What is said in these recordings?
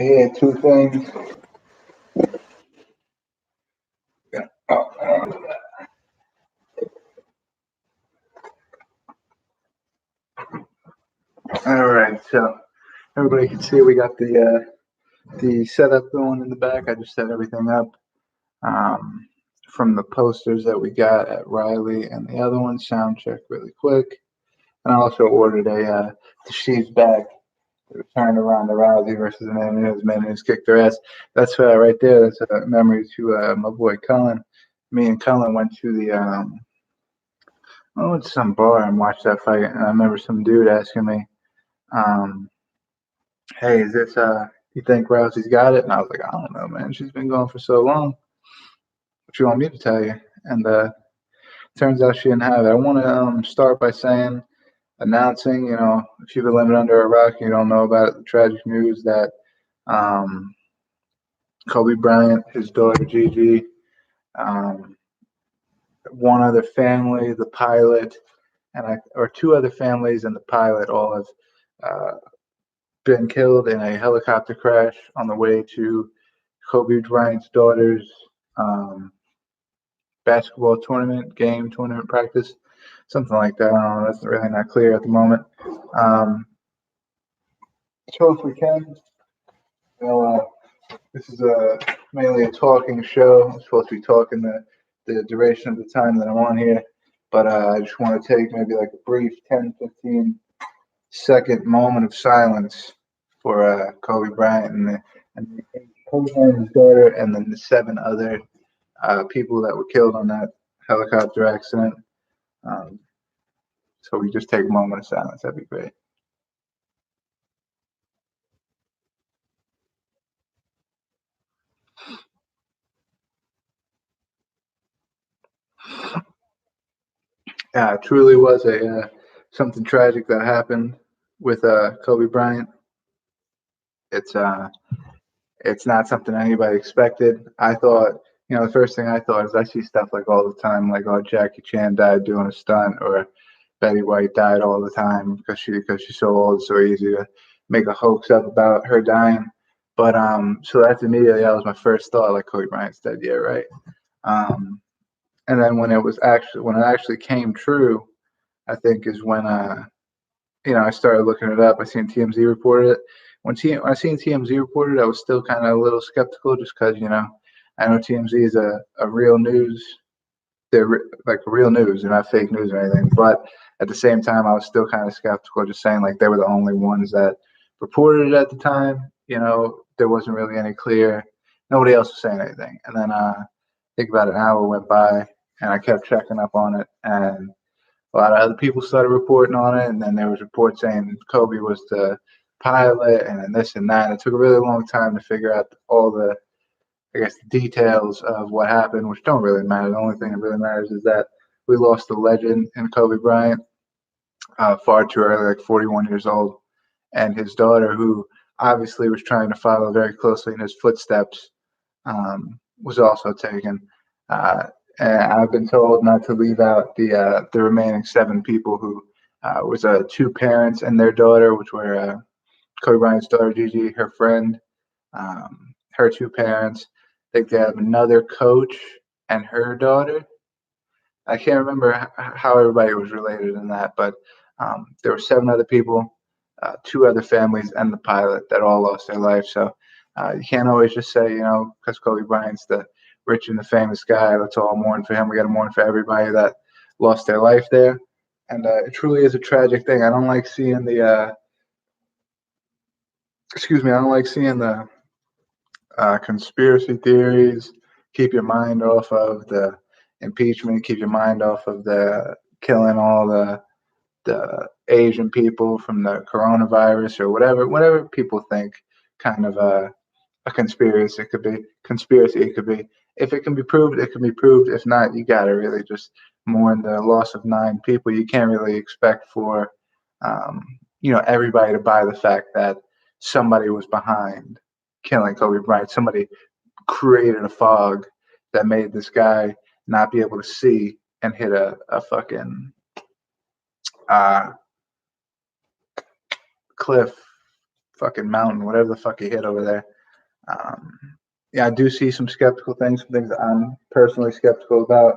Yeah, two things. Yeah. Oh, all right, so everybody can see we got the setup going in the back. I just set everything up from the posters that we got at Riley and the other one. Sound check really quick, and I also ordered the Sheaves bag. They turned around the Rousey versus the Mendes kicked their ass. That's right there. That's a memory to my boy Cullen. Me and Cullen went to I went to some bar and watched that fight, and I remember some dude asking me, um, "Hey, is this you think Rousey's got it?" And I was like, "I don't know, man. She's been going for so long. What you want me to tell you?" And turns out she didn't have it. I want to start by announcing, if you've been living under a rock and you don't know about it, the tragic news that um, Kobe Bryant, his daughter Gigi, um, one other family, the pilot, or two other families and the pilot all have been killed in a helicopter crash on the way to Kobe Bryant's daughter's basketball tournament practice, something like that. I don't know. That's really not clear at the moment. So if we can, this is mainly a talking show. I'm supposed to be talking the duration of the time that I'm on here, but I just want to take maybe like a brief 10, 15-second moment of silence for Kobe Bryant and Kobe Bryant's daughter, and then the seven other people that were killed on that helicopter accident. So we just take a moment of silence. That'd be great. Yeah, it truly was a something tragic that happened with Kobe Bryant. It's it's not something anybody expected. I thought, the first thing I thought is I see stuff like all the time, like, oh, Jackie Chan died doing a stunt, or Betty White died all the time because she's so old, so easy to make a hoax up about her dying. But so that's immediately that was my first thought, like Kobe Bryant's dead, yeah, right. Um, and then when it actually came true, I think is when I started looking it up. I seen TMZ reported it. I seen TMZ reported, I was still kind of a little skeptical, just because I know TMZ is a real news. They're like real news. They're not fake news or anything. But at the same time, I was still kind of skeptical, just saying like they were the only ones that reported it at the time. There wasn't really any clear. Nobody else was saying anything. And then I think about an hour went by, and I kept checking up on it, and a lot of other people started reporting on it, and then there was reports saying Kobe was the pilot, and then this and that. And it took a really long time to figure out all the, I guess, the details of what happened, which don't really matter. The only thing that really matters is that we lost a legend in Kobe Bryant far too early, like 41 years old, and his daughter, who obviously was trying to follow very closely in his footsteps, was also taken. Uh, and I've been told not to leave out the remaining seven people who was two parents and their daughter, which were Kobe Bryant's daughter Gigi, her friend, her two parents. I think they have another coach and her daughter. I can't remember how everybody was related in that, but there were seven other people, two other families, and the pilot that all lost their life. So you can't always just say, because Kobe Bryant's the rich and the famous guy, let's all mourn for him. We got to mourn for everybody that lost their life there. And it truly is a tragic thing. I don't like seeing I don't like seeing the conspiracy theories. Keep your mind off of the impeachment. Keep your mind off of the killing all the Asian people from the coronavirus, or whatever people think kind of a conspiracy. It could be conspiracy. It could be, if it can be proved, it can be proved. If not, you gotta really just mourn the loss of nine people. You can't really expect for everybody to buy the fact that somebody was behind killing Kobe Bryant. Somebody created a fog that made this guy not be able to see and hit a fucking uh, cliff fucking mountain, whatever the fuck he hit over there. Yeah, I do see some skeptical things, some things that I'm personally skeptical about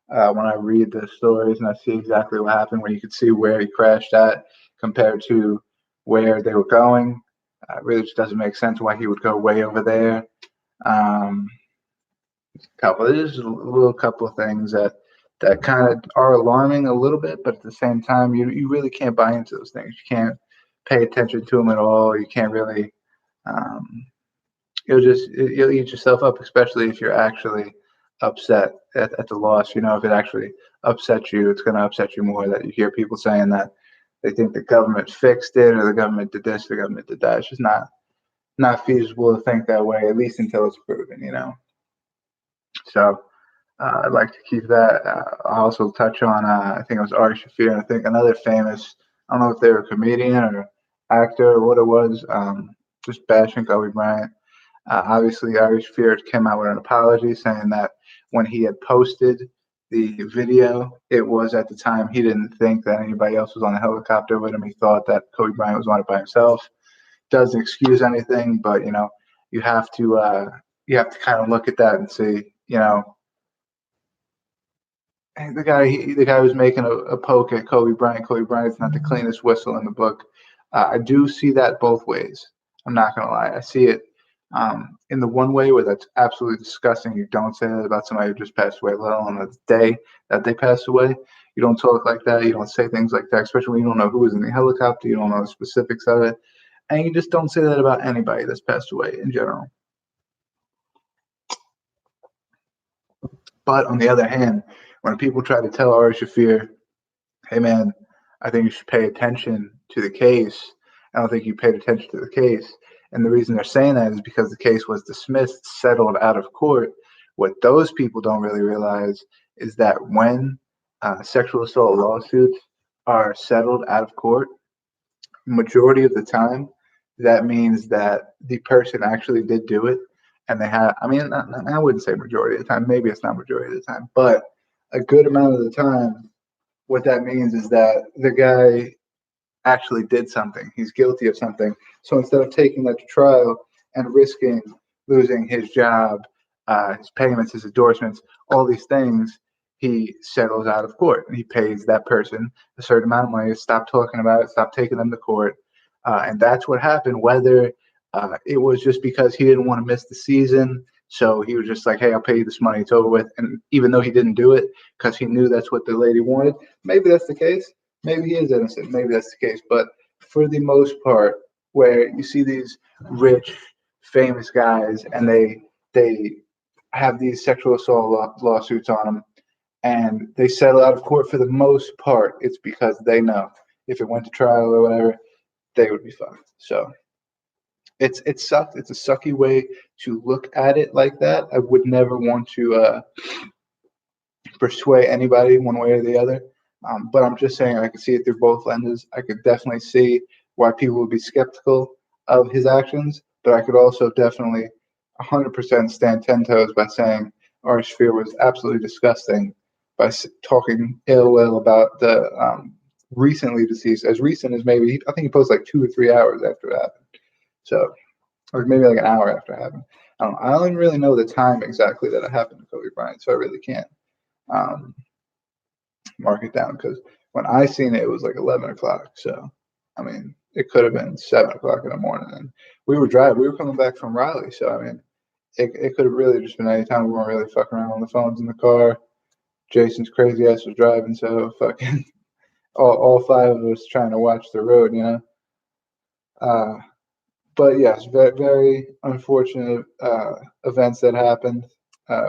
when I read the stories and I see exactly what happened, when you could see where he crashed at compared to where they were going. It really just doesn't make sense why he would go way over there. There's a little couple of things that kind of are alarming a little bit, but at the same time, you really can't buy into those things. You can't pay attention to them at all. You can't really. Um, you'll eat yourself up, especially if you're actually upset at the loss. If it actually upsets you, it's going to upset you more that you hear people saying that they think the government fixed it or the government did this, the government did that. It's just not feasible to think that way, at least until it's proven. So I'd like to keep that. I'll also touch on, I think it was Ari Shaffir, and I think another famous, I don't know if they were a comedian or actor or what it was, just bashing Kobe Bryant. Obviously, Ari Shaffir came out with an apology saying that when he had posted the video, it was at the time he didn't think that anybody else was on the helicopter with him. He thought that Kobe Bryant was on it by himself. Doesn't excuse anything, but you have to kind of look at that and see, the guy was making a poke at Kobe Bryant. Kobe Bryant's not the cleanest whistle in the book. I do see that both ways. I'm not gonna lie. I see it in the one way where that's absolutely disgusting. You don't say that about somebody who just passed away, let alone the day that they passed away. You don't talk like that. You don't say things like that, especially when you don't know who was in the helicopter. You don't know the specifics of it, and you just don't say that about anybody that's passed away in general. But on the other hand, when people try to tell Ari Shaffir, hey man, I think you should pay attention to the case, I don't think you paid attention to the case. And the reason they're saying that is because the case was dismissed, settled out of court. What those people don't really realize is that when sexual assault lawsuits are settled out of court, majority of the time, that means that the person actually did do it. And they have, I wouldn't say majority of the time, maybe it's not majority of the time, but a good amount of the time, what that means is that the guy actually did something. He's guilty of something. So instead of taking that to trial and risking losing his job, his payments, his endorsements, all these things, he settles out of court and he pays that person a certain amount of money to stop talking about it, stop taking them to court. And that's what happened, whether it was just because he didn't want to miss the season. So he was just like, hey, I'll pay you this money. It's over with. And even though he didn't do it because he knew that's what the lady wanted, maybe that's the case. Maybe he is innocent. Maybe that's the case. But for the most part, where you see these rich, famous guys and they have these sexual assault lawsuits on them and they settle out of court, for the most part, it's because they know if it went to trial or whatever, they would be fine. So it sucked. It's a sucky way to look at it like that. I would never want to persuade anybody one way or the other. But I'm just saying I could see it through both lenses. I could definitely see why people would be skeptical of his actions, but I could also definitely 100% stand 10 toes by saying Ari Shaffir was absolutely disgusting by talking ill will about the recently deceased, as recent as maybe, I think he posted like 2 or 3 hours after it happened. So, or maybe like an hour after it happened. I don't even really know the time exactly that it happened to Kobe Bryant, so I really can't mark it down, because when I seen it, it was like 11 o'clock. So, it could have been 7 o'clock in the morning. And we were coming back from Raleigh. So, it could have really just been any time. We weren't really fucking around on the phones in the car. Jason's crazy ass was driving. So, fucking all 5 of us trying to watch the road, But yes, very, very unfortunate events that happened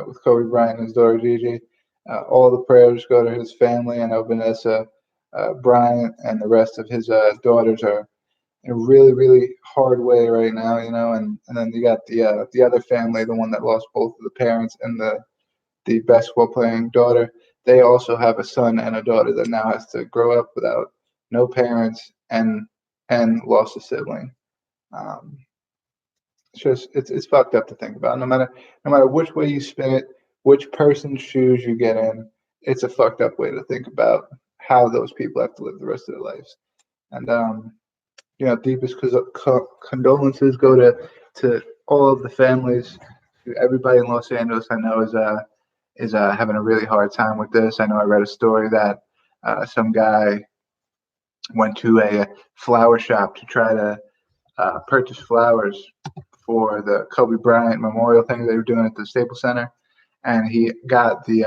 with Kobe Bryant and his daughter Gigi. All the prayers go to his family. I know Vanessa, Bryant, and the rest of his daughters are in a really, really hard way right now, And then you got the other family, the one that lost both of the parents and the basketball playing daughter. They also have a son and a daughter that now has to grow up without no parents and lost a sibling. It's fucked up to think about. No matter which way you spin it, which person's shoes you get in, it's a fucked up way to think about how those people have to live the rest of their lives. And deepest condolences go to all of the families. Everybody in Los Angeles, I know, is having a really hard time with this. I know I read a story that some guy went to a flower shop to try to purchase flowers for the Kobe Bryant memorial thing they were doing at the Staples Center, and he got the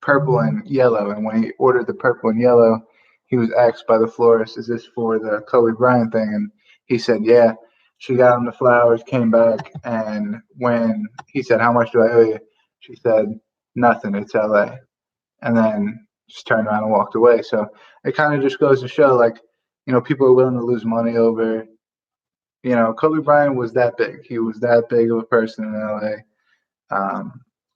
purple and yellow. And when he ordered the purple and yellow, he was asked by the florist, "Is this for the Kobe Bryant thing?" And he said, "Yeah." She got him the flowers, came back, and when he said, "How much do I owe you?" She said, "Nothing. It's LA." And then just turned around and walked away. So it kind of just goes to show, like, people are willing to lose money over. Kobe Bryant was that big. He was that big of a person in LA.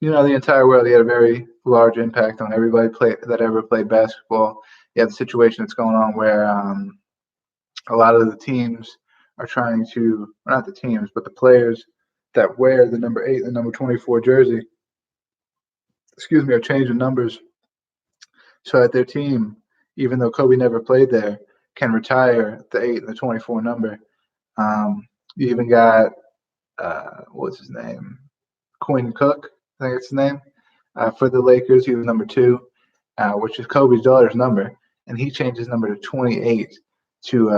The entire world. He had a very large impact on everybody that ever played basketball. You have the situation that's going on where a lot of the teams are trying to, well, not the teams, but the players that wear the number 8 and the number 24 jersey, are changing numbers so that their team, even though Kobe never played there, can retire the 8 and the 24 number. You even got, what's his name? Quinn Cook, I think it's his name, for the Lakers. He was number 2, which is Kobe's daughter's number. And he changed his number to 28 to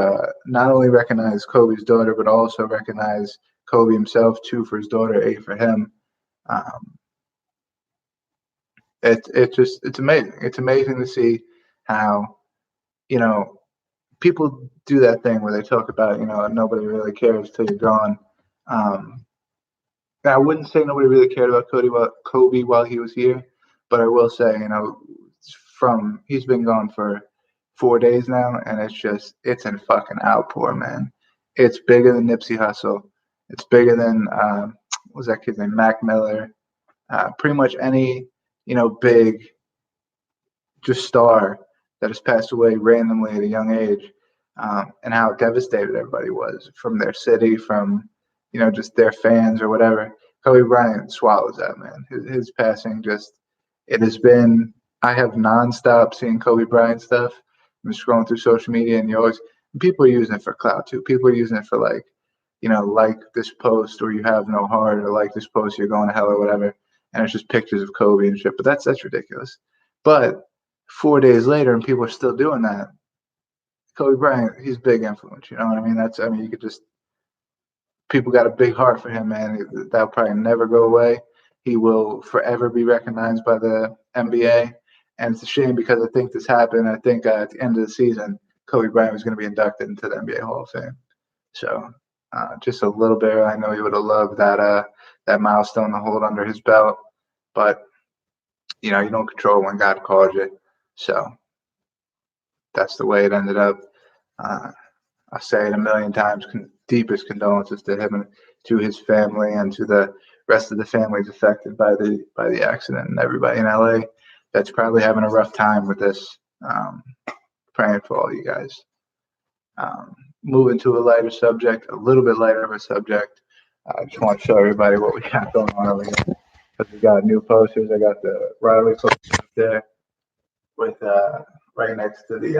not only recognize Kobe's daughter, but also recognize Kobe himself, 2 for his daughter, 8 for him. It's amazing. It's amazing to see how, people do that thing where they talk about, nobody really cares till you're gone. I wouldn't say nobody really cared about Kobe while he was here, but I will say, he's been gone for 4 days now, and it's in fucking outpour, man. It's bigger than Nipsey Hussle. It's bigger than what was that kid's name? Mac Miller. Pretty much any big just star that has passed away randomly at a young age, and how devastated everybody was from their city, from just their fans or whatever. Kobe Bryant swallows that, man. His passing it has been. I have nonstop seeing Kobe Bryant stuff. I'm scrolling through social media, and people are using it for clout too. People are using it for like this post, or you have no heart, or like this post, you're going to hell, or whatever. And it's just pictures of Kobe and shit. But that's ridiculous. But 4 days later, and people are still doing that. Kobe Bryant, he's big influence. You know what I mean? You could just. People got a big heart for him, man. That'll probably never go away. He will forever be recognized by the NBA. And it's a shame because I think this happened. I think at the end of the season, Kobe Bryant was going to be inducted into the NBA Hall of Fame. So just a little bit. I know he would have loved that milestone to hold under his belt. But, you don't control when God calls you. So that's the way it ended up. I say it a million times, deepest condolences to him and to his family and to the rest of the families affected by the accident, and everybody in LA that's probably having a rough time with this. Praying for all you guys. Moving to a lighter subject, a little bit lighter of a subject. I just want to show everybody what we got going on over here. Because we got new posters. I got the Raleigh poster up there with right next to the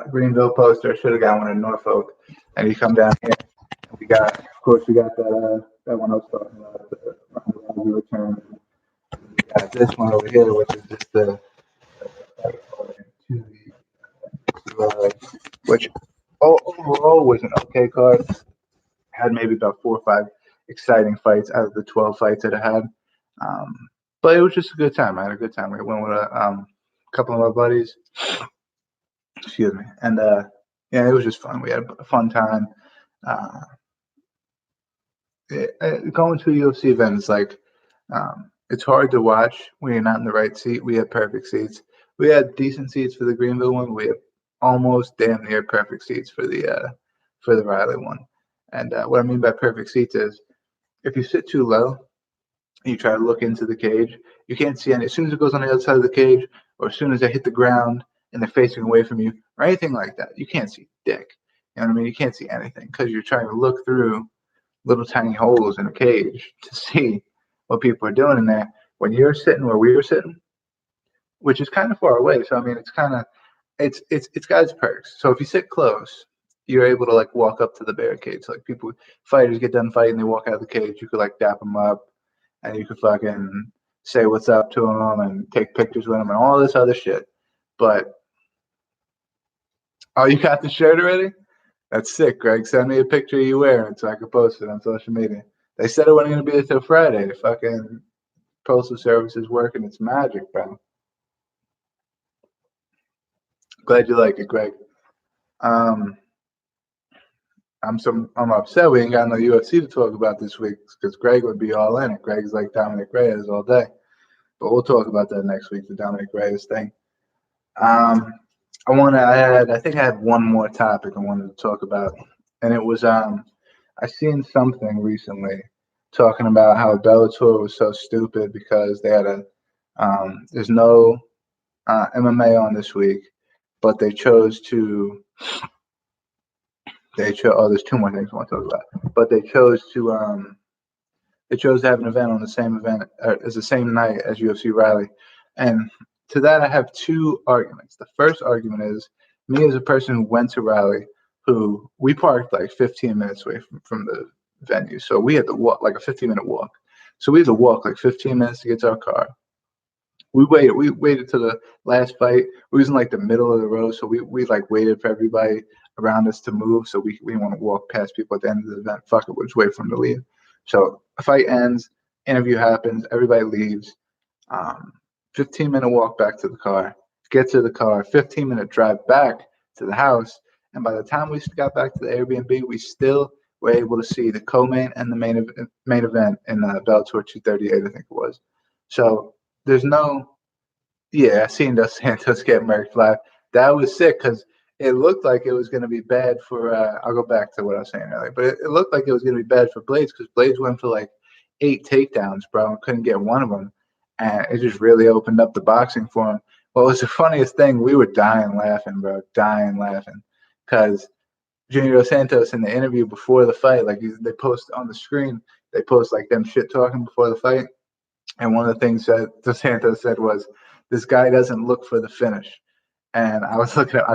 Greenville poster. Should have got one in Norfolk. And you come down here, and we got that one I was talking about, the Raleigh return. We got this one over here, which is just which overall was an okay card. Had maybe about 4 or 5 exciting fights out of the 12 fights that I had. But it was just a good time. I had a good time. We went with a couple of my buddies. Excuse me. And it was just fun. We had a fun time. Going to a UFC event is like, it's hard to watch when you're not in the right seat. We had perfect seats. We had decent seats for the Greenville one. We had almost damn near perfect seats for the Riley one. And what I mean by perfect seats is if you sit too low and you try to look into the cage, you can't see any. As soon as it goes on the other side of the cage, or as soon as they hit the ground and they're facing away from you, or anything like that, you can't see dick. You know what I mean? You can't see anything because you're trying to look through little tiny holes in a cage to see what people are doing in there. When you're sitting where we were sitting, which is kind of far away. So I mean, it's got its perks. So if you sit close, you're able to like walk up to the barricades. Like fighters get done fighting, they walk out of the cage. You could like dap them up, and you could fucking say what's up to them and take pictures with them and all this other shit. But oh, you got the shirt already? That's sick, Greg. Send me a picture of you wearing it so I can post it on social media. They said it wasn't gonna be there till Friday. Fucking postal service is working its magic, bro. Glad you like it, Greg. Um, I'm upset we ain't got no UFC to talk about this week because Greg would be all in it. Greg's like Dominic Reyes all day, but we'll talk about that next week. The Dominic Reyes thing. Um, I think I had one more topic I wanted to talk about, and it was I seen something recently talking about how Bellator was so stupid because they had there's no MMA on this week, but there's two more things I want to talk about. But they chose to have an event on the same event as the same night as UFC Raleigh. And to that I have two arguments. The first argument is me as a person who went to Raleigh, who we parked like 15 minutes away from the venue. So we had to walk like a 15-minute walk. So we had to walk like 15 minutes to get to our car. We waited to the last fight. We was in like the middle of the road, so we like waited for everybody around us to move, so we didn't want to walk past people at the end of the event. Fuck it, we'll just wait for them to leave. So a fight ends, interview happens, everybody leaves. 15-minute walk back to the car. Get to the car, 15-minute drive back to the house, and by the time we got back to the Airbnb, we still were able to see the co-main and the main event in Bellator 238, I think it was. So there's no, yeah, I seen Dos Santos get murked live. That was sick because it looked like it was going to be bad for. I'll go back to what I was saying earlier, but it looked like it was going to be bad for Blades because Blades went for like 8 takedowns, bro, and couldn't get one of them, and it just really opened up the boxing for him. What was the funniest thing? We were dying laughing, bro, dying laughing, because Junior Dos Santos in the interview before the fight, like they post on the screen, they post like them shit talking before the fight. And one of the things that Dos Santos said was, "This guy doesn't look for the finish." And I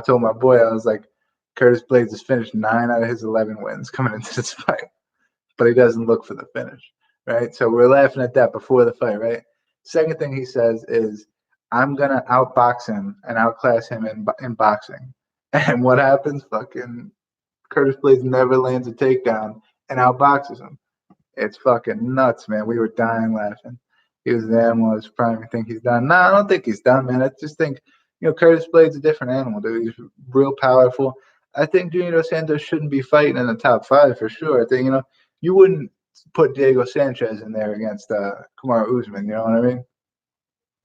told my boy, I was like, Curtis Blades has finished 9 out of his 11 wins coming into this fight, but he doesn't look for the finish, right? So we're laughing at that before the fight, right? Second thing he says is, "I'm gonna outbox him and outclass him in boxing." And what happens? Fucking Curtis Blades never lands a takedown and outboxes him. It's fucking nuts, man. We were dying laughing. He was the animal. I was probably think he's done. No, I don't think he's done, man. I just think, Curtis Blades a different animal, dude. He's real powerful. I think Junior Dos Santos shouldn't be fighting in the top 5 for sure. I think, you wouldn't put Diego Sanchez in there against Kamaru Usman. You know what I mean?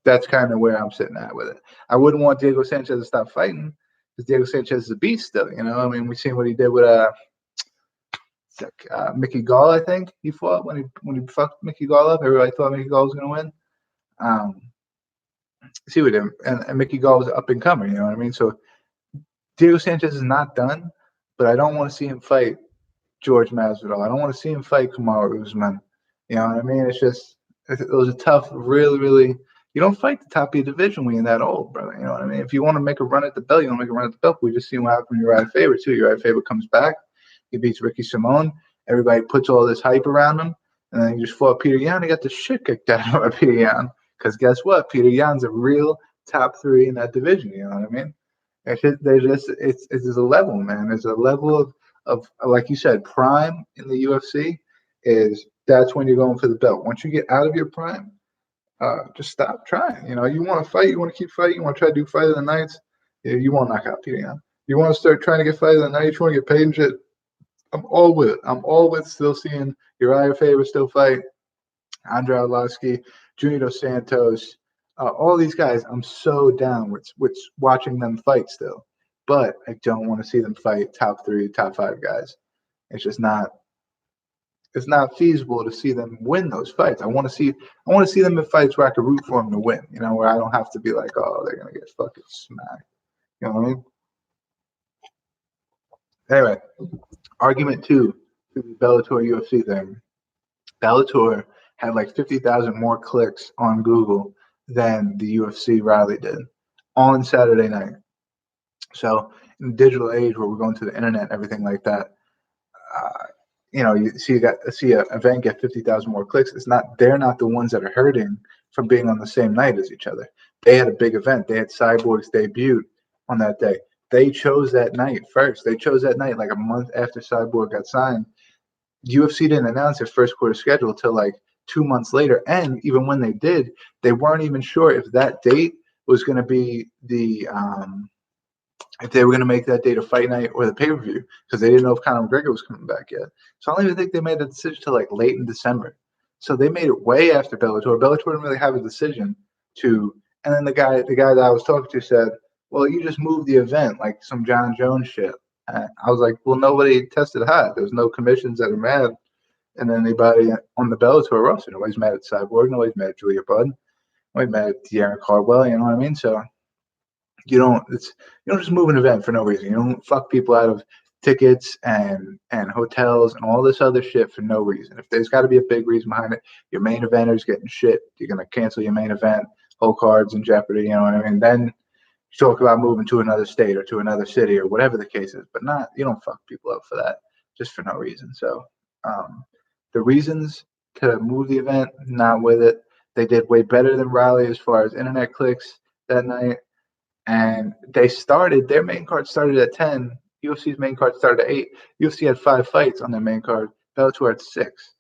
That's kind of where I'm sitting at with it. I wouldn't want Diego Sanchez to stop fighting because Diego Sanchez is a beast still. I mean, we've seen what he did with Mickey Gall, I think he fought when he fucked Mickey Gall up. Everybody thought Mickey Gall was going to win. See with him, and Mickey Gall was up and coming. You know what I mean? So Diego Sanchez is not done, but I don't want to see him fight George Masvidal. I don't want to see him fight Kamaru Usman. You know what I mean? It's just it was a tough, really, really. You don't fight the top of your division when you're that old, brother. You know what I mean? If you want to make a run at the belt, you want to make a run at the belt. We just see what happened when Uriah Faber too. Uriah Faber comes back. He beats Ricky Simone. Everybody puts all this hype around him. And then he just fought Peter Yan. He got the shit kicked out of Peter Yan. Because guess what? Peter Yan's a real top 3 in that division. You know what I mean? It's a level, man. There's a level of like you said, prime in the UFC that's when you're going for the belt. Once you get out of your prime, just stop trying. You want to fight, you want to keep fighting, you want to try to do fight of the nights. You won't knock out Peter Yan. You want to start trying to get fight of the night, you want to get paid and shit. I'm all with it. I'm all with still seeing Uriah Faber still fight, Andrei Arlovski, Junior Dos Santos, all these guys. I'm so down with watching them fight still, but I don't want to see them fight top 3, top 5 guys. It's just not. It's not feasible to see them win those fights. I want to see them in fights where I can root for them to win. Where I don't have to be like, oh, they're gonna get fucking smacked. You know what I mean? Anyway, argument 2 to the Bellator UFC thing. Bellator had like 50,000 more clicks on Google than the UFC Raleigh did on Saturday night. So in the digital age where we're going to the internet and everything like that, uh, you see an event get 50,000 more clicks. They're not the ones that are hurting from being on the same night as each other. They had a big event. They had Cyborg's debut on that day. They chose that night first. They chose that night like a month after Cyborg got signed. UFC didn't announce their first quarter schedule till like 2 months later. And even when they did, they weren't even sure if that date was going to be if they were going to make that date a fight night or the pay-per-view, because they didn't know if Conor McGregor was coming back yet. So I don't even think they made that decision till like late in December. So they made it way after Bellator. Bellator didn't really have a decision to. And then the guy that I was talking to said, "Well, you just moved the event like some John Jones shit." And I was like, "Well, nobody tested hot. There was no commissions that are mad." And then anybody on the Bellator roster, nobody's mad at Cyborg, nobody's mad at Julia Budd, nobody's mad at De'Aaron Caldwell. You know what I mean? So you don't just move an event for no reason. You don't fuck people out of tickets and hotels and all this other shit for no reason. If there's got to be a big reason behind it, your main eventer's getting shit. You're gonna cancel your main event, whole cards in jeopardy. You know what I mean? Then you talk about moving to another state or to another city or whatever the case is, but you don't fuck people up for that just for no reason. So the reasons to move the event, not with it. They did way better than Raleigh as far as internet clicks that night. And their main card started at 10. UFC's main card started at 8. UFC had 5 fights on their main card. Bellator had 6.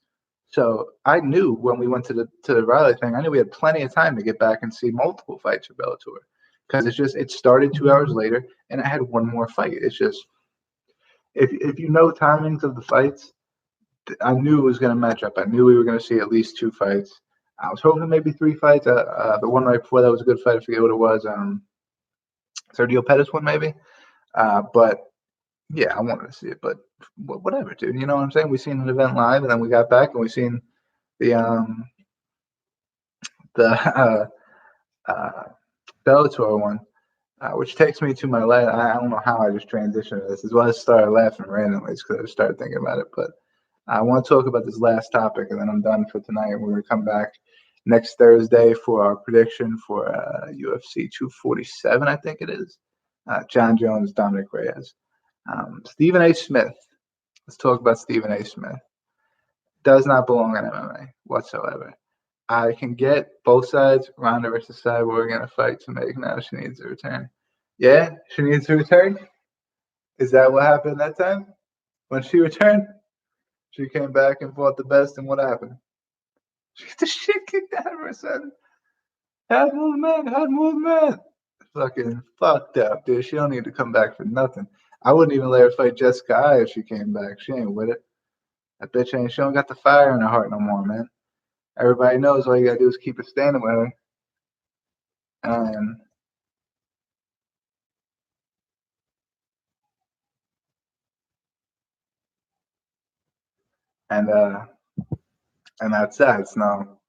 So I knew when we went to the Riley thing, I knew we had plenty of time to get back and see multiple fights for Bellator, because it started 2 hours later and it had one more fight. It's just if you know timings of the fights, I knew it was going to match up. I knew we were going to see at least 2 fights. I was hoping maybe 3 fights. The one right before that was a good fight. I forget what it was. Sergio Pettis one maybe. But yeah, I wanted to see it. But whatever, dude. You know what I'm saying? We seen an event live, and then we got back and we seen the Bellator one, which takes me to my last. I don't know how I just transitioned to this. As well as started laughing randomly because I just started thinking about it. But I want to talk about this last topic, and then I'm done for tonight. We're going to come back next Thursday for our prediction for UFC 247, I think it is. John Jones, Dominic Reyes. Stephen A. Smith. Let's talk about Stephen A. Smith. Does not belong in MMA whatsoever. I can get both sides, Ronda versus Cyborg, in a fight to make. Now she needs a return. Yeah, she needs a return? Is that what happened that time? When she returned, she came back and fought the best, and what happened? She got the shit kicked out of her, son. Head movement. Fucking fucked up, dude. She don't need to come back for nothing. I wouldn't even let her fight Jessica Eye if she came back. She ain't with it. That bitch ain't. She don't got the fire in her heart no more, man. Everybody knows all you gotta do is keep it standing with her. And and that's that. It's no,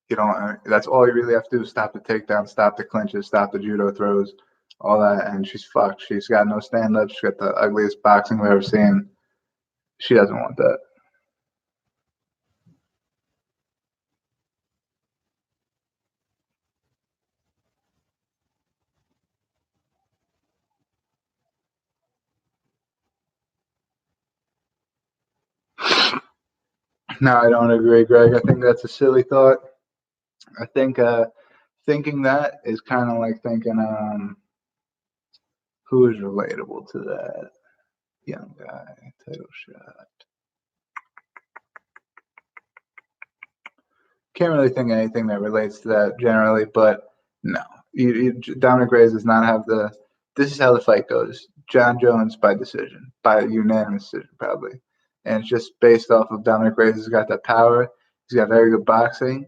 you don't. That's all you really have to do is stop the takedown, stop the clinches, stop the judo throws, all that. And she's fucked. She's got no stand up. She's got the ugliest boxing we've ever seen. She doesn't want that. No, I don't agree, Greg. I think that's a silly thought. I think thinking that is kind of like thinking who is relatable to that young guy title shot. Can't really think of anything that relates to that generally, but no. Dominic Reyes does not have the. This is how the fight goes. John Jones by decision, by unanimous decision, probably. And it's just based off of Dominic Reyes has got that power. He's got very good boxing.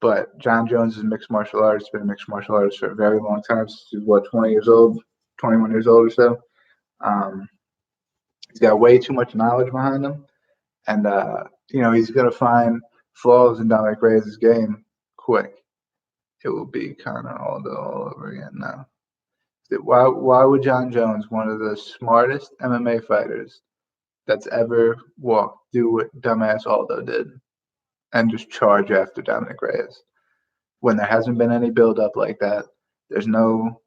But John Jones is a mixed martial artist, been a mixed martial artist for a very long time. He's 20 years old, 21 years old or so. He's got way too much knowledge behind him. And, he's going to find flaws in Dominic Reyes' game quick. It will be kind of all over again now. Why would John Jones, one of the smartest MMA fighters that's ever walked, do what dumbass Aldo did and just charge after Dominic Reyes? when there hasn't been any build up like that. There's no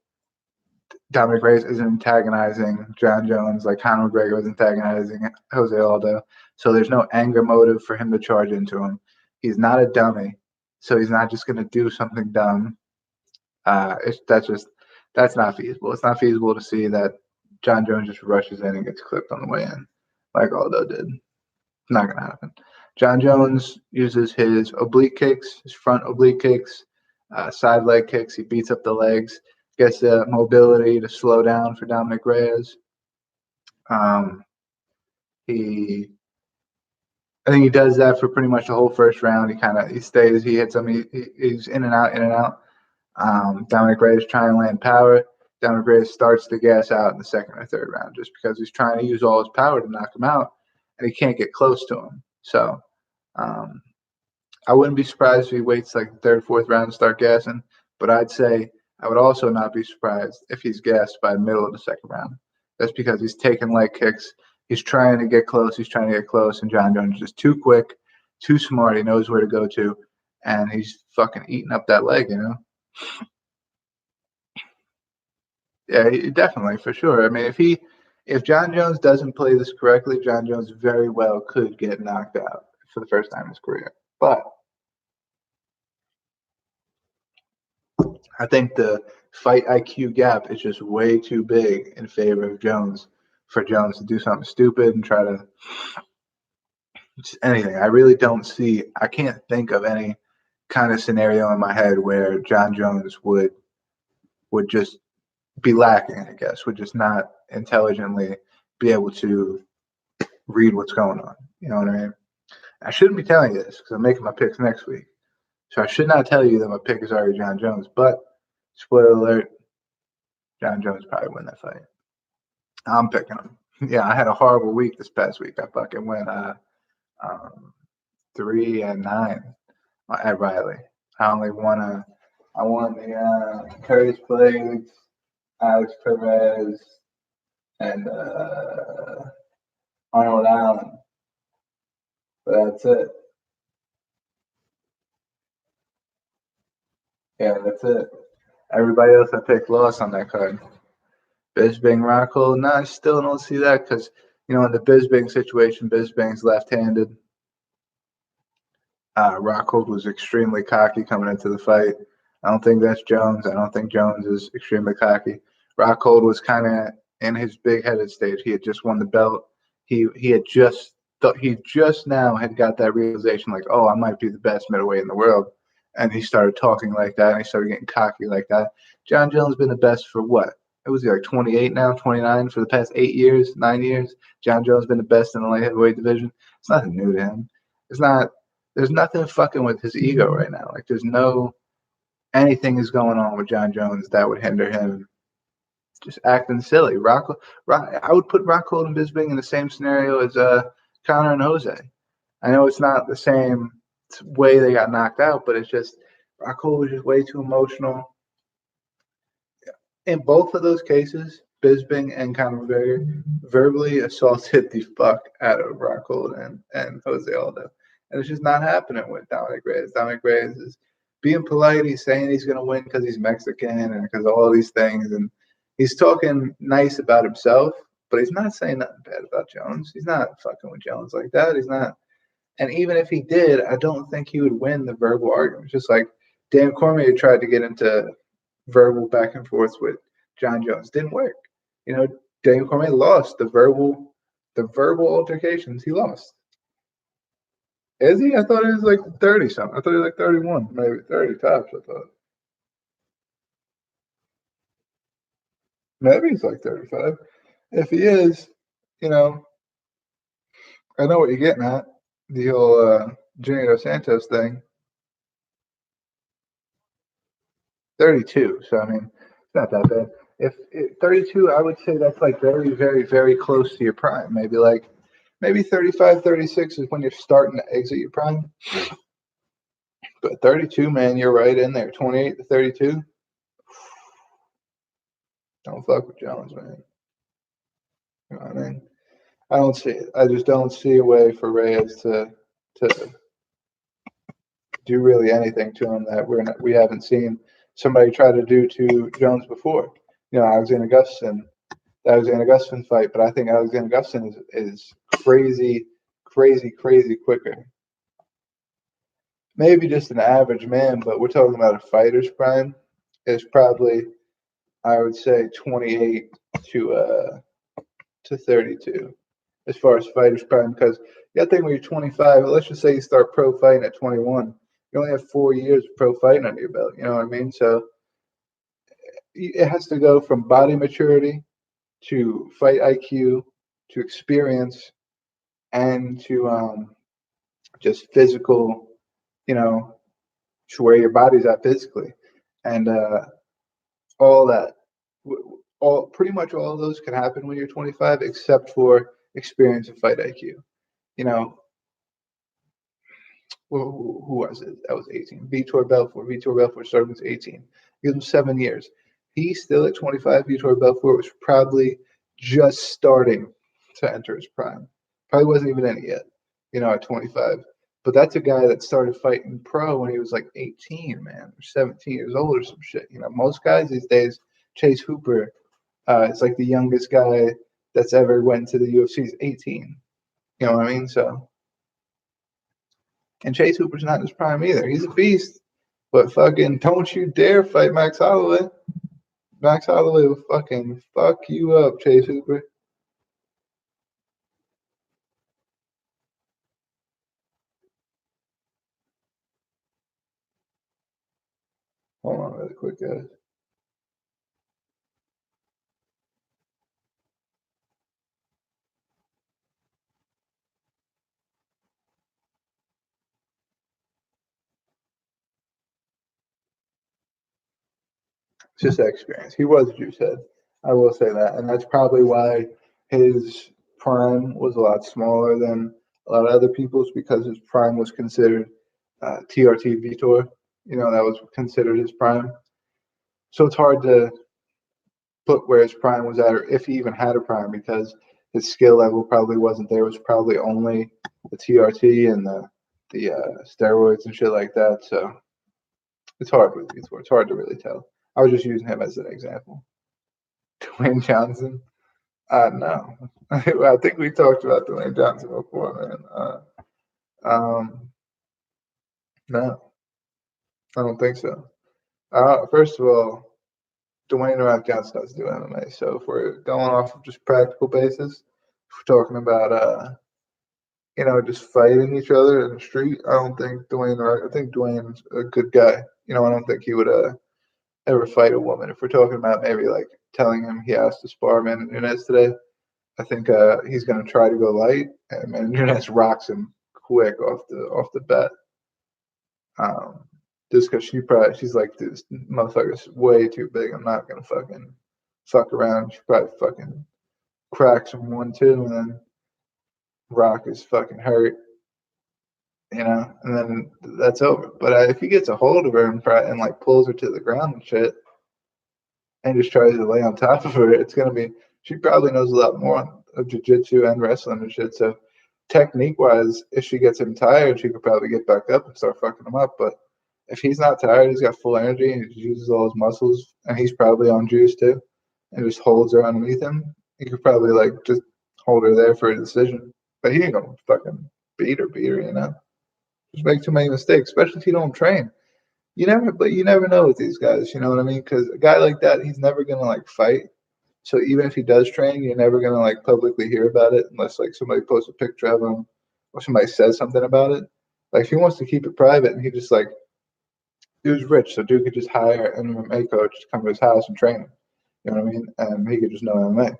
Dominic Reyes isn't antagonizing John Jones like Conor McGregor was antagonizing Jose Aldo. So there's no anger motive for him to charge into him. He's not a dummy, so he's not just going to do something dumb. That's not feasible. It's not feasible to see that John Jones just rushes in and gets clipped on the way in, like Aldo did. Not going to happen. John Jones uses his oblique kicks, his front oblique kicks, side leg kicks. He beats up the legs, gets the mobility to slow down for Dominic Reyes. I think he does that for pretty much the whole first round. He stays, he hits him, he's in and out, in and out. Dominic Reyes trying to land power. Dominic Reyes starts to gas out in the second or third round just because he's trying to use all his power to knock him out, and he can't get close to him. So I wouldn't be surprised if he waits like the third, fourth round to start gassing, but I would also not be surprised if he's gassed by the middle of the second round. That's because he's taking leg kicks. He's trying to get close. And John Jones is just too quick, too smart. He knows where to go to, and he's fucking eating up that leg, Yeah, definitely, for sure. I mean, if John Jones doesn't play this correctly, John Jones very well could get knocked out for the first time in his career. But I think the fight IQ gap is just way too big in favor of Jones for Jones to do something stupid and try to just anything. I can't think of any kind of scenario in my head where John Jones would just be lacking, I guess, would just not intelligently be able to read what's going on. You know what I mean? I shouldn't be telling you this because I'm making my picks next week. So I should not tell you that my pick is already John Jones. But spoiler alert, John Jones probably win that fight. I'm picking him. Yeah, I had a horrible week this past week. I fucking went 3-9 at Riley. I won the Curtis Blades, Alex Perez, and Arnold Allen. But that's it. Yeah, that's it. Everybody else I picked lost on that card. Bisping, Rockhold. No, I still don't see that because, in the Bisping situation, Bisping's left-handed. Rockhold was extremely cocky coming into the fight. I don't think that's Jones. I don't think Jones is extremely cocky. Rockhold was kind of in his big-headed stage. He had just won the belt. He just now had got that realization, like, oh, I might be the best middleweight in the world. And he started talking like that, and he started getting cocky like that. John Jones has been the best for what? It was like 28 now, 29 for the past 8 years, 9 years. John Jones has been the best in the light heavyweight division. It's nothing new to him. There's nothing fucking with his ego right now. Like, anything is going on with John Jones that would hinder him just acting silly. I would put Rockhold and Bisping in the same scenario as Conor and Jose. I know it's not the same way they got knocked out, but it's just Rockhold was just way too emotional. In both of those cases, Bisping and Conor McGregor verbally assaulted the fuck out of Rockhold and Jose Aldo. And it's just not happening with Dominic Reyes. Dominic Reyes is being polite. He's saying he's going to win because he's Mexican and because of all these things. And he's talking nice about himself, but he's not saying nothing bad about Jones. He's not fucking with Jones like that. He's not. And even if he did, I don't think he would win the verbal argument. Just like Dan Cormier tried to get into verbal back and forth with John Jones. Didn't work. Dan Cormier lost the verbal altercations. He lost. Is he? I thought he was like 30 something. I thought he was like 31, maybe 30 tops, I thought. Maybe he's like 35. If he is, I know what you're getting at. The whole Junior Dos Santos thing. 32. So, I mean, it's not that bad. If 32, I would say that's like very, very, very close to your prime. Maybe 35, 36 is when you're starting to exit your prime. But 32, man, you're right in there. 28 to 32. Don't fuck with Jones, man. You know what I mean? I don't see it. I just don't see a way for Reyes to do really anything to him that we haven't seen somebody try to do to Jones before. Alexander Gustafsson, the Alexander Gustafsson fight, but I think Alexander Gustafsson is crazy, crazy, crazy quicker. Maybe just an average man, but we're talking about a fighter's prime. Is probably, I would say, 28 to 32 as far as fighters prime, because you got to think when you're 25, let's just say you start pro fighting at 21, you only have 4 years of pro fighting under your belt. You know what I mean? So it has to go from body maturity to fight IQ to experience and to just physical, to where your body's at physically, and all that. Pretty much all of those can happen when you're 25, except for experience and fight IQ. Who was it? That was 18. Vitor Belfort. Vitor Belfort started with 18. Give him 7 years. He's still at 25. Vitor Belfort was probably just starting to enter his prime. Probably wasn't even in it yet, at 25. But that's a guy that started fighting pro when he was like 18, man, or 17 years old or some shit. Most guys these days, Chase Hooper, is like the youngest guy that's ever went to the UFC is 18. You know what I mean? So, and Chase Hooper's not in his prime either. He's a beast. But fucking don't you dare fight Max Holloway. Max Holloway will fucking fuck you up, Chase Hooper. Hold on really quick, guys. It's just that experience. He was a juicehead. I will say that. And that's probably why his prime was a lot smaller than a lot of other people's, because his prime was considered TRT Vitor. That was considered his prime. So it's hard to put where his prime was at, or if he even had a prime, because his skill level probably wasn't there. It was probably only the TRT and the steroids and shit like that. So it's hard with Vitor. It's hard to really tell. I was just using him as an example. Dwayne Johnson. No, I think we talked about Dwayne Johnson before, man. No, I don't think so. First of all, Dwayne Rock Johnson doesn't do MMA. So if we're going off of just practical basis, if we're talking about just fighting each other in the street, I don't think Dwayne Rock. I think Dwayne's a good guy. I don't think he would ever fight a woman. If we're talking about maybe like telling him he has to spar Amanda Nunes today, I think he's going to try to go light, and Amanda Nunes rocks him quick off the bat. Just because she's like, this motherfucker's way too big. I'm not gonna fucking fuck around. She probably fucking cracks him 1-2, and then Rock is fucking hurt, and then that's over. But if he gets a hold of her and like pulls her to the ground and shit, and just tries to lay on top of her, it's gonna be. She probably knows a lot more of jiu-jitsu and wrestling and shit. So technique-wise, if she gets him tired, she could probably get back up and start fucking him up. But if he's not tired, he's got full energy and he uses all his muscles, and he's probably on juice too, and just holds her underneath him, he could probably like just hold her there for a decision. But he ain't gonna fucking beat her. Just make too many mistakes, especially if you don't train. You never know with these guys. You know what I mean? Because a guy like that, he's never gonna like fight. So even if he does train, you're never gonna like publicly hear about it unless like somebody posts a picture of him or somebody says something about it. Like if he wants to keep it private, and he just like, dude's rich, so dude could just hire an MMA coach to come to his house and train him. You know what I mean? And he could just know MMA.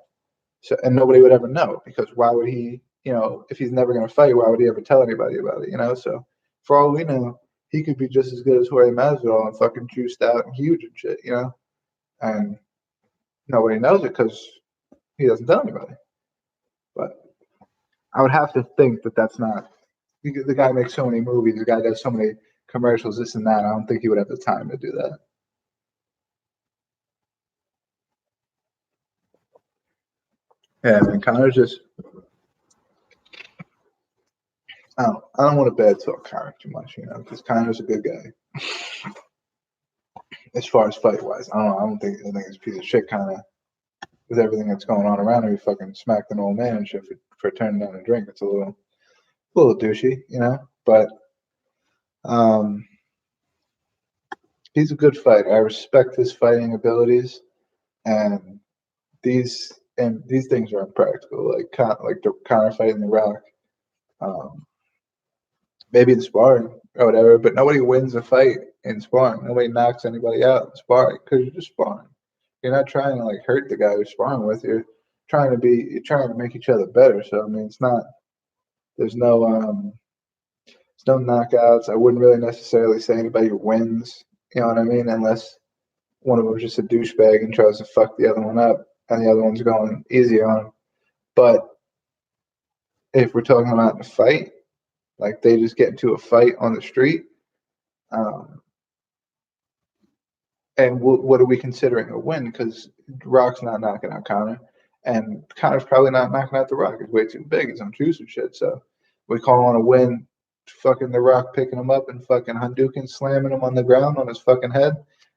So and nobody would ever know, because why would he? If he's never gonna fight, why would he ever tell anybody about it? So for all we know, he could be just as good as Jorge Masvidal and fucking juiced out and huge and shit. And nobody knows it because he doesn't tell anybody. But I would have to think that that's not. The guy makes so many movies. The guy does so many commercials, this and that. I don't think he would have the time to do that. Yeah, man. Connor's just. I don't want to bad talk Conor too much, because Conor's a good guy. As far as fight wise, I think it's a piece of shit kind of with everything that's going on around him. He fucking smacked an old man and shit for turning down a drink. It's a little douchey, But he's a good fighter. I respect his fighting abilities, and these things are impractical. Like the Conor fighting The Rock. Maybe in sparring or whatever, but nobody wins a fight in sparring. Nobody knocks anybody out in sparring because you're just sparring. You're not trying to like hurt the guy you're sparring with. You're trying to make each other better. So I mean, it's not. There's no knockouts. I wouldn't really necessarily say anybody wins. You know what I mean? Unless one of them's just a douchebag and tries to fuck the other one up, and the other one's going easy on him. But if we're talking about the fight, like they just get into a fight on the street, and what are we considering a win? Because Rock's not knocking out Conor, and Conor's probably not knocking out The Rock. He's way too big. He's on juice and shit. So we call on a win, fucking The Rock picking him up and fucking Hadouken slamming him on the ground on his fucking head,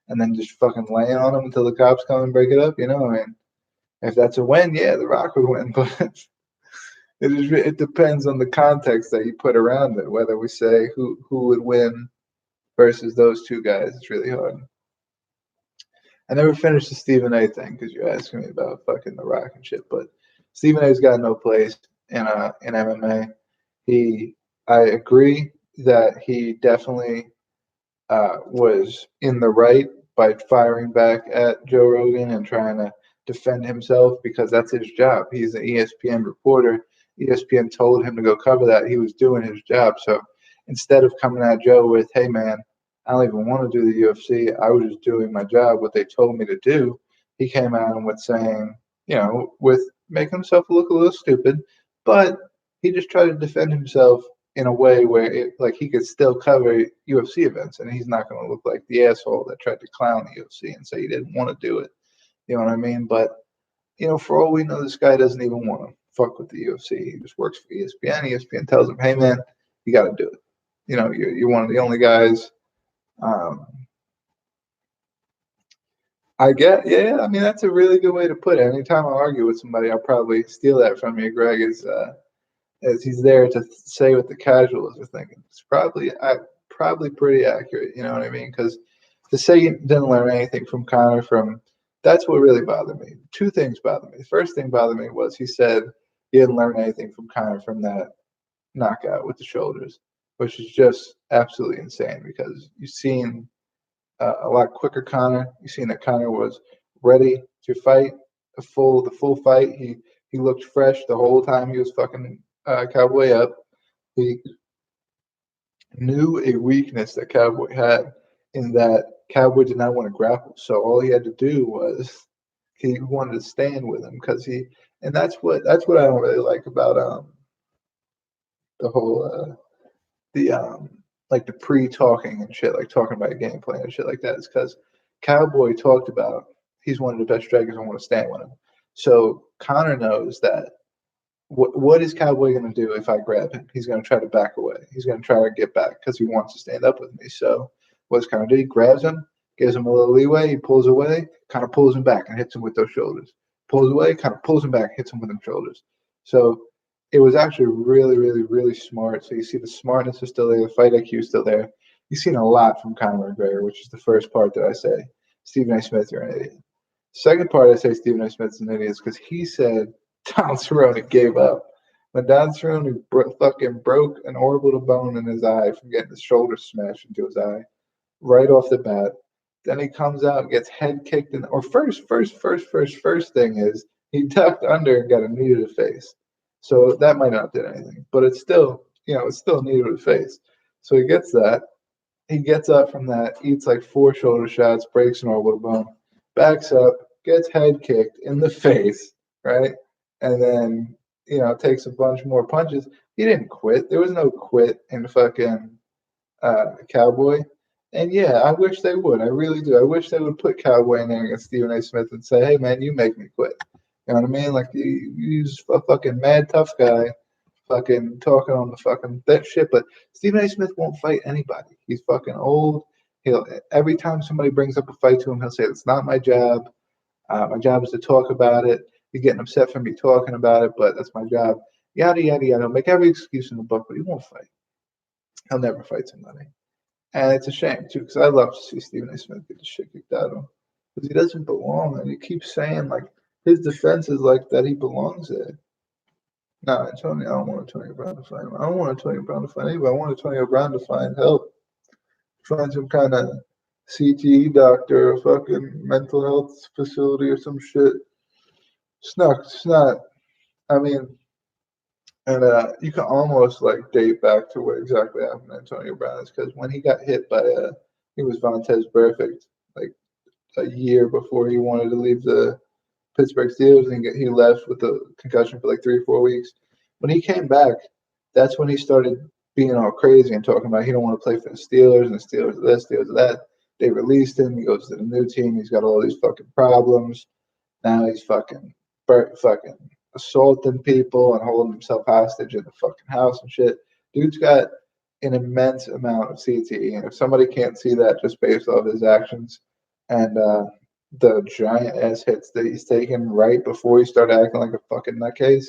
and then just fucking laying on him until the cops come and break it up. I mean, if that's a win, yeah, The Rock would win, but. It depends on the context that you put around it, whether we say who would win versus those two guys. It's really hard. I never finished the Stephen A thing because you're asking me about fucking The Rock and shit, but Stephen A's got no place in MMA. I agree that he definitely was in the right by firing back at Joe Rogan and trying to defend himself because that's his job. He's an ESPN reporter. ESPN told him to go cover that. He was doing his job. So instead of coming at Joe with, hey, man, I don't even want to do the UFC. I was just doing my job, what they told me to do. He came at him with saying, with making himself look a little stupid, but he just tried to defend himself in a way where he could still cover UFC events, and he's not going to look like the asshole that tried to clown the UFC and say he didn't want to do it. You know what I mean? But, for all we know, this guy doesn't even want to fuck with the UFC. He just works for ESPN. ESPN tells him, hey, man, you got to do it. You're one of the only guys. I get, yeah, I mean, that's a really good way to put it. Anytime I argue with somebody, I'll probably steal that from you, Greg, as he's there to say what the casuals are thinking. It's probably pretty accurate, you know what I mean? Because to say you didn't learn anything from Conor, that's what really bothered me. Two things bothered me. The first thing bothered me was he said he didn't learn anything from Conor from that knockout with the shoulders, which is just absolutely insane because you've seen a lot quicker Conor. You've seen that Conor was ready to fight the full fight. He looked fresh the whole time he was fucking Cowboy up. He knew a weakness that Cowboy had in that Cowboy did not want to grapple. So all he had to do was he wanted to stand with him and that's what I don't really like about the whole like the pre-talking and shit, like talking about a game plan and shit like that, is because Cowboy talked about he's one of the best strikers. I want to stand with him. So Conor knows that what is Cowboy going to do if I grab him? He's going to try to back away. He's going to try to get back because he wants to stand up with me. So what does Conor do? He grabs him, gives him a little leeway. He pulls away, kind of pulls him back and hits him with those shoulders. Pulls away, kind of pulls him back, hits him with them shoulders. So it was actually really, really, really smart. So you see the smartness is still there, the fight IQ is still there. You've seen a lot from Conor McGregor, which is the first part that I say, Stephen A. Smith, you're an idiot. Second part I say Stephen A. Smith's an idiot is because he said Donald Cerrone gave up. When Donald Cerrone fucking broke an orbital bone in his eye from getting his shoulder smashed into his eye right off the bat. Then he comes out and gets head kicked in. Or first thing is he ducked under and got a knee to the face. So that might not do anything, but it's still, it's still a knee to the face. So he gets that. He gets up from that, eats like 4 shoulder shots, breaks an orbital bone, backs up, gets head kicked in the face, right? And then, takes a bunch more punches. He didn't quit. There was no quit in fucking Cowboy. And yeah, I wish they would. I really do. I wish they would put Cowboy in there against Stephen A. Smith and say, hey, man, you make me quit. You know what I mean? Like, you're a fucking mad tough guy, fucking talking on the fucking that shit. But Stephen A. Smith won't fight anybody. He's fucking old. He'll every time somebody brings up a fight to him, he'll say it's not my job. My job is to talk about it. He's getting upset for me talking about it, but that's my job. Yada yada yada. He'll make every excuse in the book, but he won't fight. He'll never fight somebody. And it's a shame too, because I'd love to see Stephen A. Smith get the shit kicked out of him. Because he doesn't belong, and he keeps saying like his defense is like that he belongs there. No, Antonio, I don't want Antonio Brown to fight him. I don't want Antonio Brown to fight anybody. I want Antonio Brown to find help. Find some kind of CTE doctor or fucking mental health facility or some shit. It's not. I mean, and you can almost like date back to what exactly happened to Antonio Brown is because when he got hit by he was Vontez Perfect like a year before he wanted to leave the Pittsburgh Steelers and he left with a concussion for like 3 or 4 weeks. When he came back, that's when he started being all crazy and talking about he don't want to play for the Steelers and the Steelers this, Steelers that. They released him. He goes to the new team. He's got all these fucking problems. Now he's fucking assaulting people and holding himself hostage in the fucking house and shit. Dude's got an immense amount of CTE, and if somebody can't see that just based off his actions and the giant ass hits that he's taken right before he started acting like a fucking nutcase,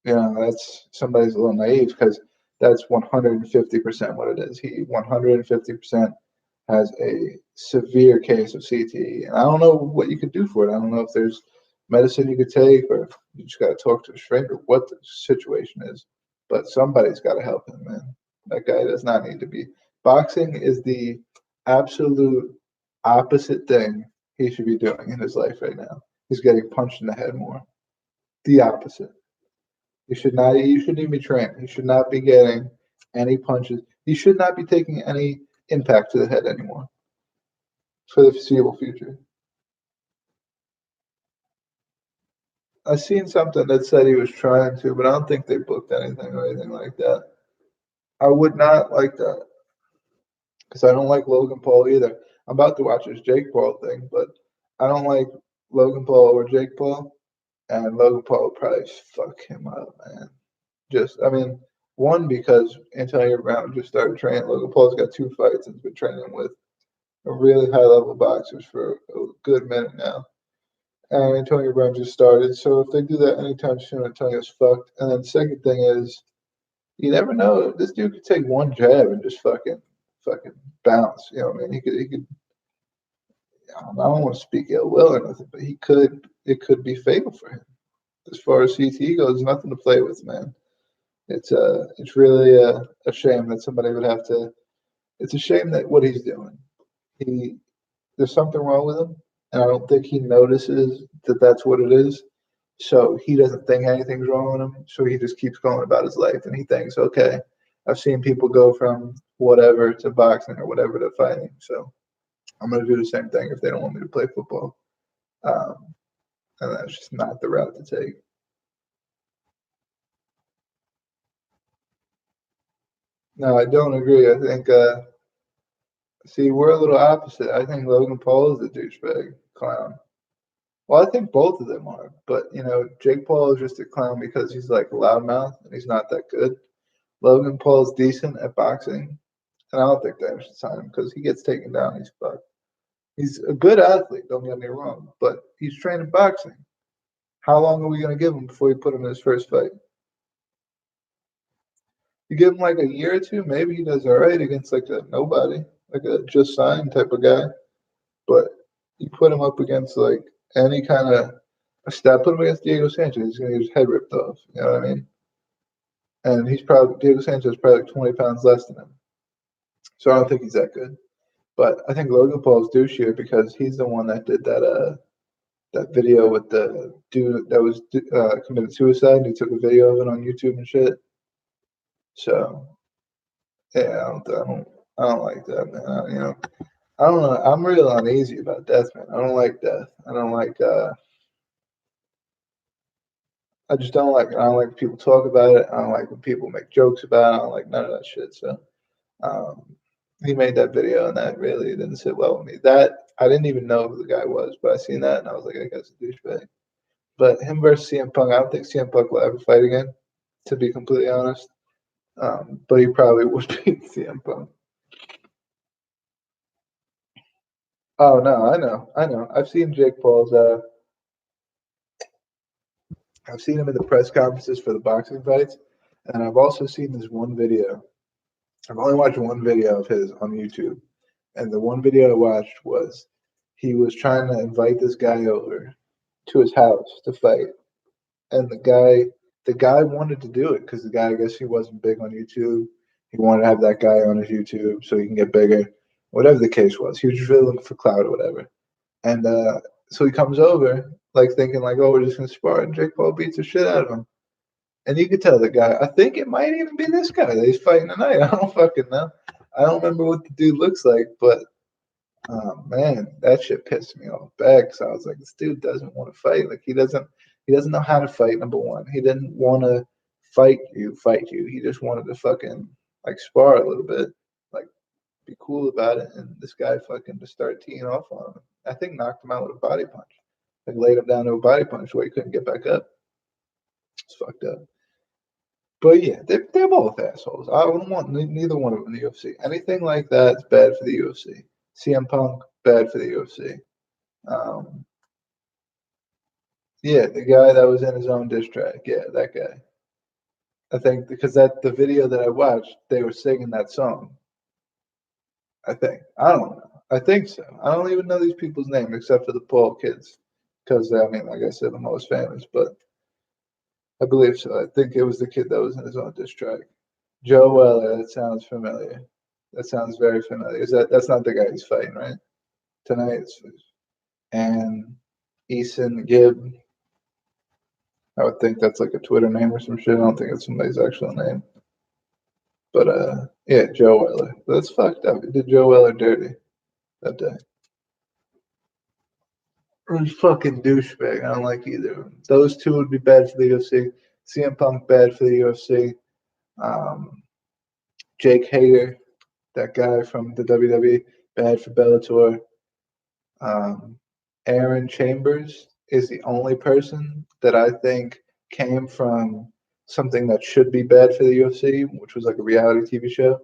that's somebody's a little naive because that's 150% what it is. He 150% has a severe case of CTE. And I don't know what you could do for it. I don't know if there's medicine you could take or if you just got to talk to a stranger what the situation is. But somebody's got to help him, man. That guy does not need to be. Boxing is the absolute opposite thing he should be doing in his life right now. He's getting punched in the head more. The opposite. He should not. He shouldn't even be trained. He should not be getting any punches. He should not be taking any impact to the head anymore for the foreseeable future. I seen something that said he was trying to, but I don't think they booked anything or anything like that. I would not like that because I don't like Logan Paul either. I'm about to watch this Jake Paul thing, but I don't like Logan Paul or Jake Paul, and Logan Paul would probably fuck him up, man. I mean, one because Antonio Brown just started training. Logan Paul's got 2 fights and has been training with a really high level boxers for a good minute now. And Antonio Brown just started. So if they do that anytime soon, Antonio's fucked. And then second thing is, you never know. This dude could take one jab and just fucking bounce. You know what I mean? He could. I don't want to speak ill will or nothing, but he could. It could be fatal for him. As far as CTE goes, there's nothing to play with, man. It's really a shame that somebody would have to. It's a shame that what he's doing. There's something wrong with him, and I don't think he notices that that's what it is. So he doesn't think anything's wrong with him. So he just keeps going about his life, and he thinks, okay, I've seen people go from whatever to boxing or whatever to fighting, so I'm gonna do the same thing if they don't want me to play football. And that's just not the route to take. No, I don't agree. I think see, we're a little opposite. I think Logan Paul is a douchebag clown. Well, I think both of them are, but Jake Paul is just a clown because he's like a loudmouth and he's not that good. Logan Paul is decent at boxing, and I don't think they should sign him because he gets taken down. He's fucked. He's a good athlete, don't get me wrong, but he's training boxing. How long are we going to give him before we put him in his first fight? You give him like a year or two, maybe he does all right against like a nobody, like a just signed type of guy. But you put him up against like any kind of a stat, put him against Diego Sanchez, he's going to get his head ripped off. You know what I mean? And Diego Sanchez is probably like 20 pounds less than him. So I don't think he's that good. But I think Logan Paul's douchier because he's the one that did that video with the dude that was committed suicide. He took a video of it on YouTube and shit. So yeah, I don't like that, man. I don't know. I'm real uneasy about death, man. I don't like death. I don't like. I just don't like it. I don't like when people talk about it. I don't like when people make jokes about it. I don't like none of that shit. So um, he made that video, and that really didn't sit well with me. That I didn't even know who the guy was, but I seen that, and I was like, I guess a douchebag. But him versus CM Punk, I don't think CM Punk will ever fight again. to be completely honest. But he probably would beat CM Punk. Oh no, I know. I've seen Jake Paul's. I've seen him in the press conferences for the boxing fights, and I've also seen this one video. I've only watched one video of his on YouTube, and the one video I watched was he was trying to invite this guy over to his house to fight, and the guy wanted to do it because the guy, I guess he wasn't big on YouTube. He wanted to have that guy on his YouTube so he can get bigger, whatever the case was. He was just really looking for clout or whatever. And so he comes over, like thinking like, oh, we're just gonna spar, and Jake Paul beats the shit out of him. And you could tell the guy. I think it might even be this guy that he's fighting tonight. I don't fucking know. I don't remember what the dude looks like, but man, that shit pissed me off bad. Cause I was like, this dude doesn't want to fight. Like he doesn't know how to fight. Number one, he didn't want to fight you. He just wanted to fucking like spar a little bit, like be cool about it. And this guy fucking just started teeing off on him. I think knocked him out with a body punch. Like laid him down to a body punch where he couldn't get back up. It's fucked up. But yeah, they're both assholes. I wouldn't want neither one of them in the UFC. Anything like that's bad for the UFC. CM Punk, bad for the UFC. Um, yeah, the guy that was in his own diss track. Yeah, that guy. I think because that the video that I watched, they were singing that song. I think. I don't know. I think so. I don't even know these people's names except for the Paul kids, because I mean, like I said, the most famous. But I believe so. I think it was the kid that was in his own diss track. Joe Weller. That sounds familiar. That sounds very familiar. That's not the guy he's fighting, right? Tonight. And Eason Gibb. I would think that's like a Twitter name or some shit. I don't think it's somebody's actual name. But yeah, Joe Weller. That's fucked up. He did Joe Weller dirty that day. He's fucking douchebag. I don't like either of them. Those two would be bad for the UFC. CM Punk bad for the UFC. Um, Jake Hager, that guy from the WWE, bad for Bellator. Um, Aaron Chambers is the only person that I think came from something that should be bad for the UFC, which was like a reality TV show,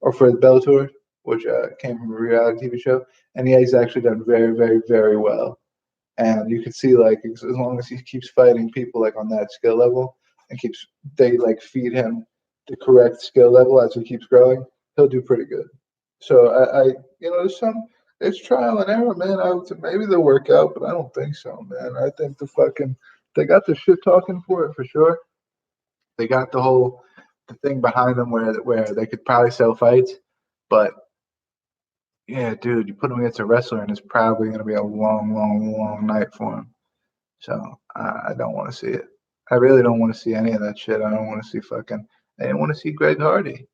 or for the Bellator, which came from a reality TV show. And yeah, he's actually done very, very, very well. And you can see like as long as he keeps fighting people like on that skill level and keeps they like feed him the correct skill level as he keeps growing, he'll do pretty good. So I it's trial and error, man. Maybe they'll work out, but I don't think so, man. I think they got the shit talking for it for sure. They got the thing behind them where they could probably sell fights, but yeah, dude, you put him against a wrestler and it's probably gonna be a long, long, long night for him. So I don't want to see it. I really don't want to see any of that shit. I don't want to see fucking. I didn't want to see Greg Hardy.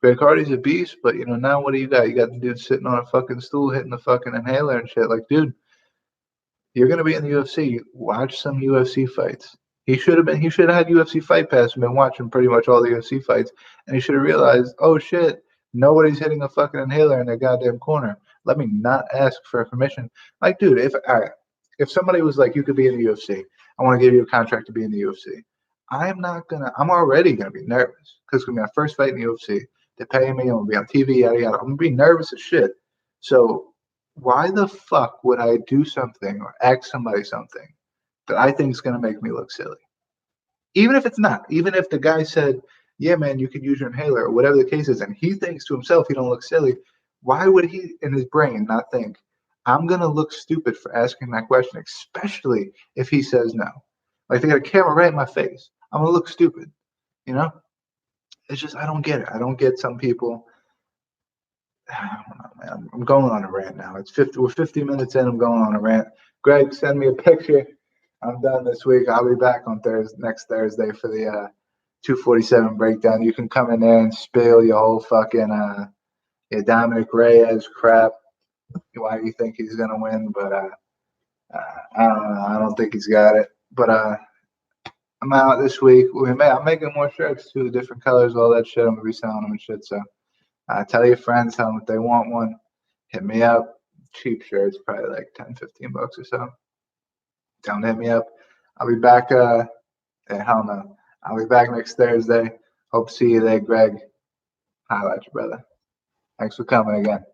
Greg Hardy's a beast, but now what do you got? You got the dude sitting on a fucking stool hitting the fucking inhaler and shit. Like, dude, you're gonna be in the UFC. Watch some UFC fights. He should have been. He should have had UFC Fight Pass and been watching pretty much all the UFC fights. And he should have realized, oh shit, nobody's hitting a fucking inhaler in their goddamn corner. Let me not ask for permission. Like, dude, if somebody was like, you could be in the UFC, I want to give you a contract to be in the UFC. I'm not gonna. I'm already gonna be nervous because it's gonna be my first fight in the UFC. They're paying me. I'm gonna be on TV. Yada yada. I'm gonna be nervous as shit. So why the fuck would I do something or ask somebody something that I think is going to make me look silly? Even if it's not, even if the guy said, yeah, man, you could use your inhaler or whatever the case is, and he thinks to himself he don't look silly, why would he in his brain not think, I'm going to look stupid for asking that question, especially if he says no? Like they got a camera right in my face. I'm going to look stupid, you know? It's just, I don't get it. I don't get some people. I don't know, man. I'm going on a rant now. We're 50 minutes in. I'm going on a rant. Greg, send me a picture. I'm done this week. I'll be back on next Thursday for the 247 breakdown. You can come in there and spill your whole fucking your Dominic Reyes crap. Why do you think he's gonna win? But I don't know. I don't think he's got it. But I'm out this week. I'm making more shirts too, different colors, all that shit. I'm gonna be selling them and shit. So. Tell your friends, tell them if they want one, hit me up. Cheap shirts, probably like 10, 15 bucks or so. Tell them to hit me up. I'll be back. Hell no. I'll be back next Thursday. Hope to see you there, Greg. Highlight you, brother. Thanks for coming again.